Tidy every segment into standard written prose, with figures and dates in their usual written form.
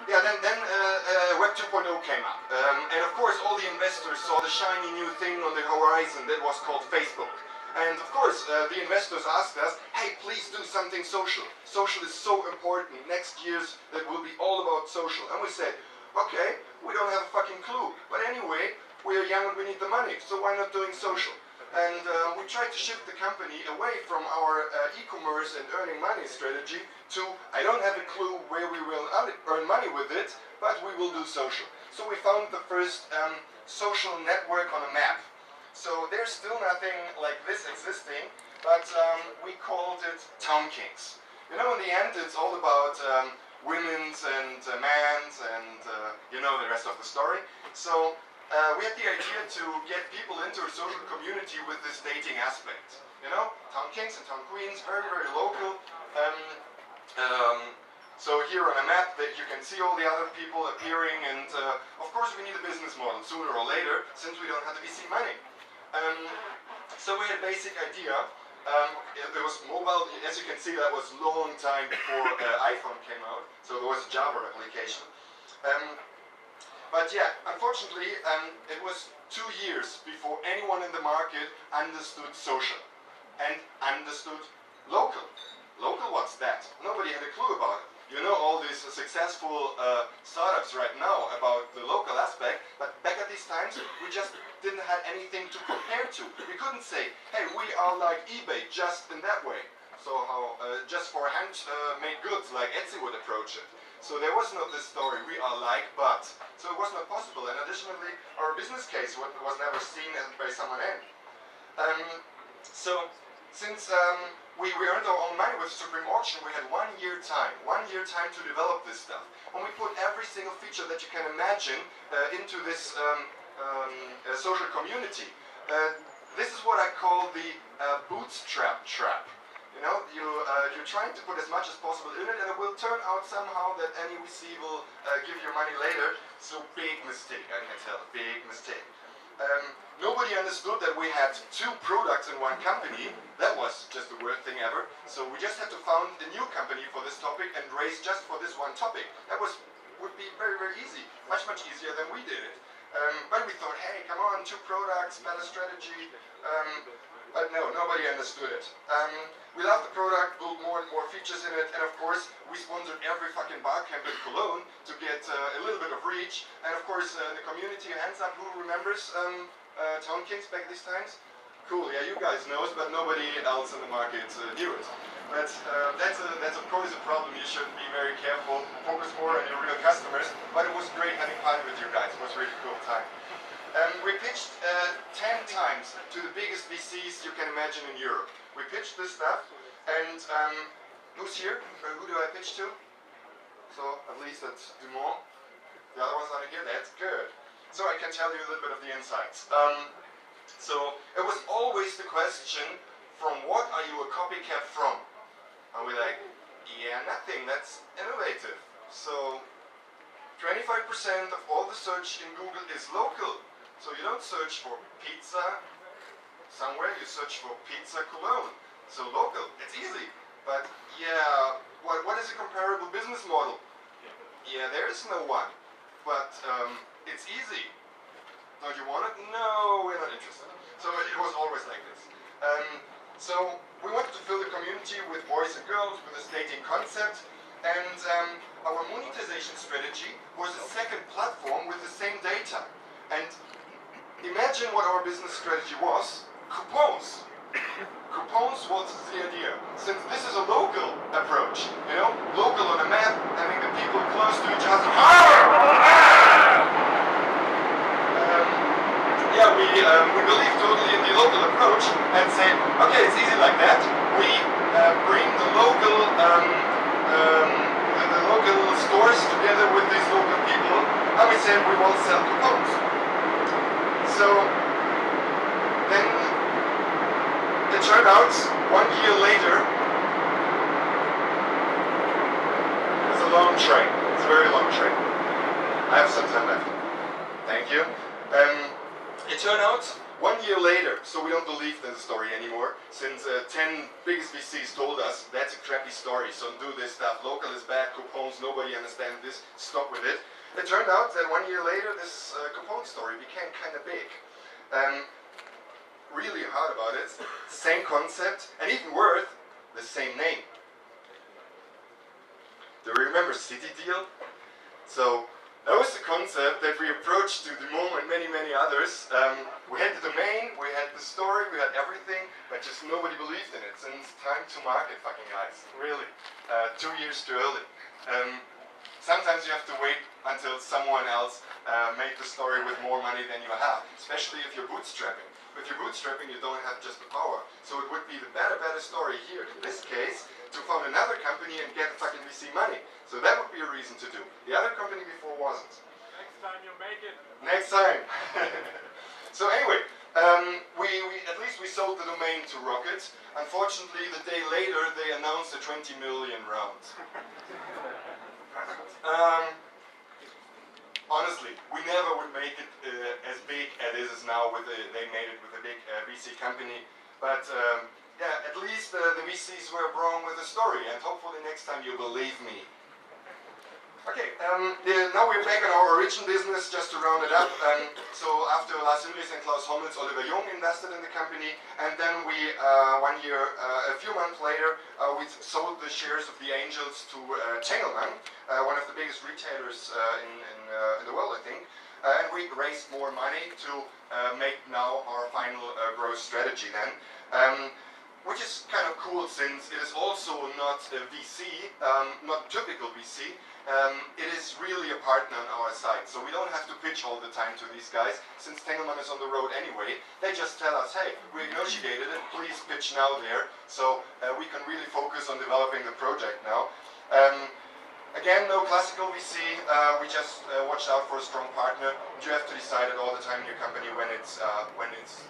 Yeah, then Web 2.0 came up. And of course all the investors saw the shiny new thing on the horizon that was called Facebook. And of course the investors asked us, hey, please do something social. Social is so important. Next year's that will be all about social. And we said, okay, we don't have a fucking clue. But anyway, we are young and we need the money, so why not doing social? And we tried to shift the company away from our e-commerce and earning money strategy to, I don't have a clue where we will earn money with it, but we will do social. So we found the first social network on a map. So there's still nothing like this existing, but we called it Town Kings. You know, in the end, it's all about women's and men's and you know the rest of the story. So we had the idea to get people into a social community with this dating aspect. You know, Town Kings and Town Queens, very, very local. So here on a map that you can see all the other people appearing, and of course we need a business model sooner or later, since we don't have the VC money. So we had a basic idea. There was mobile, as you can see, that was a long time before iPhone came out, so there was a Java application. But yeah, unfortunately, it was 2 years before anyone in the market understood social and understood local. Local, what's that? Nobody had a clue about it. You know all these successful startups right now about the local aspect, but back at these times, we just didn't have anything to compare to. We couldn't say, hey, we are like eBay, just in that way. So how, just for handmade goods, like Etsy would approach it. So there was not this story, we are like, but. So it was not possible, and additionally, our business case was never seen by someone else. So, since we earned our own money with Supreme Auction, we had 1 year time. 1 year time to develop this stuff. And we put every single feature that you can imagine into this social community. This is what I call the bootstrap trap. You know, you're trying to put as much as possible in it, and it will turn out somehow that any VC will give you money later. So big mistake, I can tell, big mistake. Nobody understood that we had 2 products in one company. That was just the worst thing ever. So we just had to found a new company for this topic and raise just for this one topic. That would be very, very easy. Much, much easier than we did it. But we thought, hey, come on, 2 products, better strategy. But no, nobody understood it. We loved the product, built more and more features in it, and of course, we sponsored every fucking bar camp in Cologne to get a little bit of reach. And of course, the community, hands up, who remembers Town Kings back these times? Cool, yeah, you guys know it, but nobody else in the market knew it. But that's of course a problem. You should be very careful, focus more on your real customers. But it was great having fun with you guys. It was a really cool time. We pitched 10 times to the biggest VCs you can imagine in Europe. We pitched this stuff, and who's here? Who do I pitch to? So at least that's Dumont. The other ones are here. That's good. So I can tell you a little bit of the insights. So it was always the question, from what are you a copycat from? And we're like, yeah, nothing. That's innovative. So 25% of all the search in Google is local. So you don't search for pizza somewhere, you search for pizza Cologne. So local, it's easy. But yeah, what is a comparable business model? Yeah, there is no one. But it's easy. Don't you want it? No, we're not interested. So it was always like this. So we wanted to fill the community with boys and girls, with this dating concept. And our monetization strategy was a second platform with the same data. And imagine what our business strategy was. Coupons. Coupons was the idea. Since this is a local approach, you know, local on a map, having the people close to each other. Yeah, we believe totally in the local approach and say, okay, it's easy like that. We bring the local stores together with these local people, and we say we want to sell coupons. So then it turned out 1 year later, it's a long train. It's a very long train. I have some time left. Thank you. It turned out 1 year later, so we don't believe in the story anymore, since 10 biggest VCs told us that's a crappy story, so do this stuff. Local is bad, coupons, nobody understands this, stop with it. It turned out that 1 year later, this coupon story became kind of big. Really hard about it, same concept, and even worse, the same name. Do you remember City Deal? So that was the concept that we approached to Dumont and many others. We had the domain, we had the story, we had everything, but just nobody believed in it. Since time to market, fucking guys, really. 2 years too early. Sometimes you have to wait until someone else made the story with more money than you have, especially if you're bootstrapping. If you're bootstrapping, you don't have just the power. So it would be the better story here, in this case, to found another company and get fucking VC money. So that would be a reason to do. The other company before wasn't. Next time you make it. Next time. So anyway, at least we sold the domain to Rocket. Unfortunately, the day later, they announced a 20 million round. Honestly, we never would make it as big as it is now. They made it with a big VC company, but yeah, at least the VCs were wrong with the story, and hopefully next time you believe me. Okay, now we're back on our origin business, just to round it up. So after Lars Hinrichs and Klaus Hommels, Oliver Jung invested in the company, and then we, a few months later, we sold the shares of the Angels to Tengelmann, one of the biggest retailers in the world, I think. And we raised more money to make now our final growth strategy then. Which is kind of cool, since it is also not a VC, not typical VC. It is really a partner on our side, so we don't have to pitch all the time to these guys. Since Tengelmann is on the road anyway, they just tell us, hey, we negotiated it, please pitch now there. So we can really focus on developing the project now. Again, no classical VC, we just watched out for a strong partner. You have to decide it all the time in your company when it's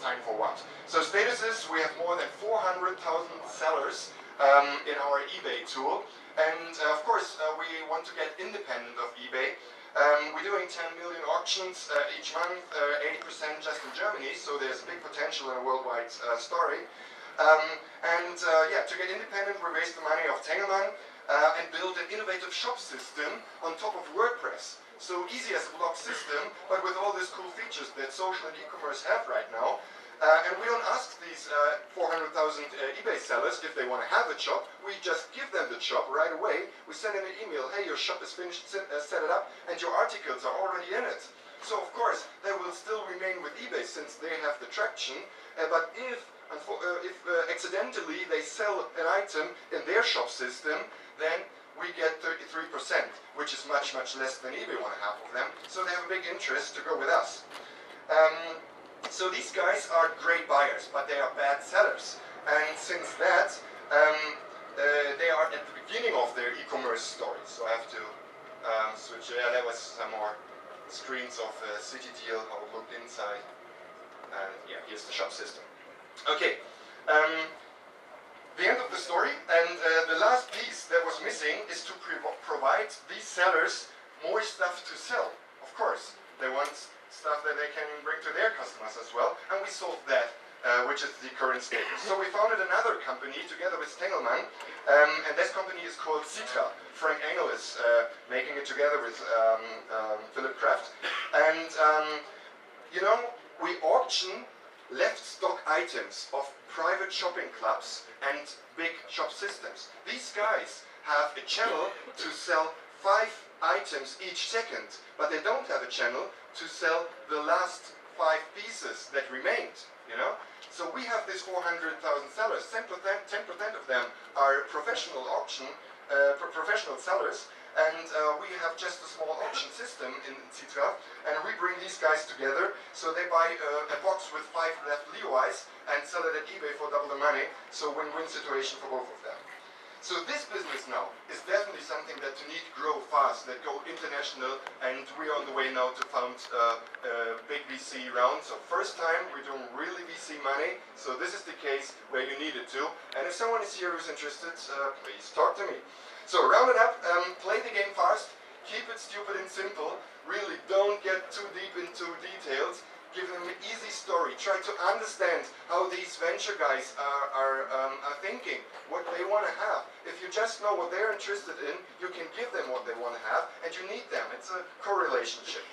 time for what. So status is, we have more than 400,000 sellers in our eBay tool. And of course, we want to get independent of eBay. We're doing 10 million auctions each month, 80% just in Germany, so there's big potential in a worldwide story. Yeah, to get independent, we raised the money of Tengelmann and build an innovative shop system on top of WordPress. So easy as a blog system, but with all these cool features that social and e-commerce have right now. And we don't ask these 400,000 eBay sellers if they want to have a shop. We just give them the shop right away. We send them an email, hey, your shop is finished, set it up, and your articles are already in it. So of course, they will still remain with eBay since they have the traction. But if accidentally they sell an item in their shop system, then we get 33%, which is much less than eBay want to have of them. So they have a big interest to go with us. So these guys are great buyers, but they are bad sellers. And since that, they are at the beginning of their e-commerce story. So I have to switch. Yeah, there was some more screens of City Deal, how it looked inside. And yeah, here's the shop system. Okay, the end of the story, and the last piece that was missing is to provide these sellers more stuff to sell. Of course, they want stuff that they can bring to their customers as well, and we solved that, which is the current status. So we founded another company together with Tengelmann, and this company is called Citra. Frank Engel is making it together with Philip Kraft, and you know, we auction left stock items of private shopping clubs and big shop systems. These guys have a channel to sell 5 items each second, but they don't have a channel to sell the last 5 pieces that remained, you know? So we have these 400,000 sellers. 10% of them are professional professional sellers, and we have just a small auction system in Citra, and we bring these guys together, so they buy a box with 5 left LEOIs and sell it at eBay for double the money, so win-win situation for both of them. So this business now is definitely something that you need to grow fast, that go international, and we are on the way now to found a big VC round. So first time we're doing really VC money, so this is the case where you need it to. And if someone is here who's interested, please talk to me. So round it up, play the game fast, keep it stupid and simple, really don't get too deep into details, give them an easy story, try to understand how these venture guys are thinking, what they want to have. If you just know what they're interested in, you can give them what they want to have, and you need them. It's a correlationship.